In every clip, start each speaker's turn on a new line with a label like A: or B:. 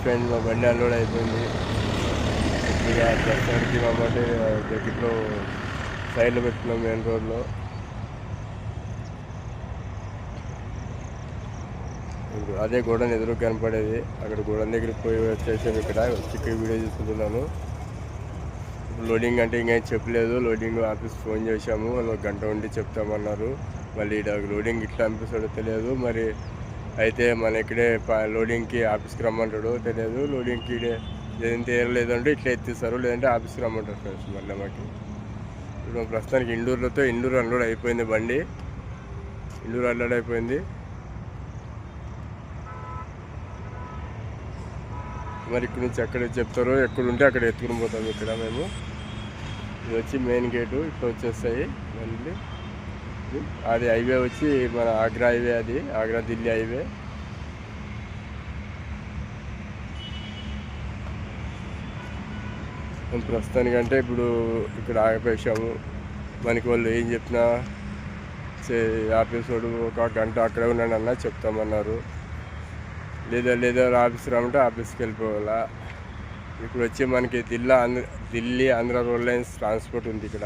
A: Friends మా బండి unload అయిపోయింది. ఇక ప్రస్తుతానికి మా బండి దగ్గరలో సైడ్లో పెట్టుకున్నాం మెయిన్ రోడ్లో. ఇప్పుడు అదే గోడౌన్ ఎదురు కనపడేది, అక్కడ గోడౌన్ దగ్గరికి పోయి వచ్చేసాము. ఇక్కడ వీడియో తీసుకుంటున్నాను. ఇప్పుడు లోడింగ్ అంటే ఇంకేం చెప్పలేదు. లోడింగ్ ఆఫీస్ ఫోన్ చేశాము, వాళ్ళు 1 గంట ఉండి చెప్తామన్నారు. మళ్ళీ లోడింగ్ ఇట్లా అనిపిస్తాడో తెలియదు. మరి అయితే మన ఇక్కడే లోడింగ్కి ఆఫీస్కి రమ్మంటాడో తెలియదు. లోడింగ్కి ఏదంటే లేదంటే ఇట్లా ఎత్తిస్తారు, లేదంటే ఆఫీస్కి రమ్మంటారు ఫ్రెండ్స్. మళ్ళీ మాకు ఇప్పుడు ప్రస్తుతానికి ఇండూరు అన్లోడ్ అయిపోయింది. బండి ఇండూరు అన్లోడ్ అయిపోయింది. మరి ఇక్కడ నుంచి ఎక్కడ చెప్తారో, ఎక్కడుంటే అక్కడ ఎత్తుకుని పోతాం. ఇక్కడ మేము ఇది వచ్చి మెయిన్ గేటు ఇట్లా వచ్చేస్తాయి. మళ్ళీ అది హైవే వచ్చి మన ఆగ్రా హైవే, అది ఆగ్రా ఢిల్లీ హైవే. ప్రస్తుతానికంటే ఇప్పుడు ఇక్కడ ఆగిపోయాము. మనకి వాళ్ళు ఏం చెప్పినా ఆఫీస్ వాడు 1 గంట అక్కడే ఉన్నాడు అన్న చెప్తామన్నారు. లేదా ఆఫీస్ రామంటే ఆఫీస్కి వెళ్ళిపోవాలా. ఇప్పుడు వచ్చి మనకి Delhi Andhra road lines transport ఉంది ఇక్కడ.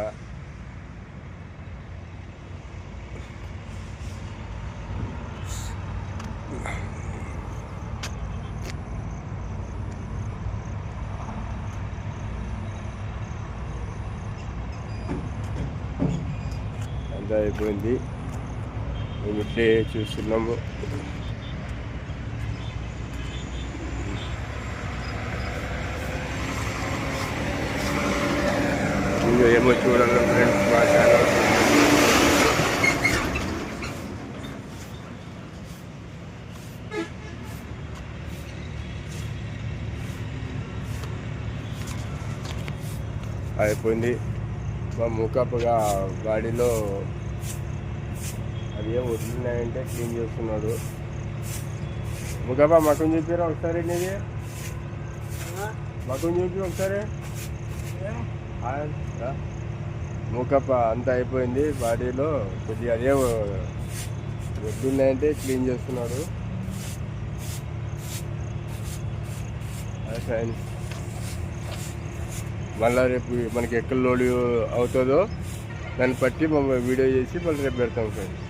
A: అంతా అయిపోయింది, మేము ఇట్లే చూస్తున్నాము. ఏమో చూడాలి ఫ్రెండ్స్, మా ఛానల్ అయిపోయింది. మా ముఖాపుగా బాడీలో అవి ఏం వదిలినాయంటే క్లీన్ చేస్తున్నాడు. ముఖాపా మకం చూపారా ఒకసారి, నీది మకం చూపి ఒకసారి. మూకప్ప అంతా అయిపోయింది. బాడీలో కొద్దిగా అదే వద్దున్నాయంటే క్లీన్ చేస్తున్నాడు. మళ్ళీ రేపు మనకి ఎక్కడ లోడ్ అవుతుందో దాన్ని బట్టి వీడియో చేసి మళ్ళీ రేపు పెడతాం ఫ్రెండ్స్.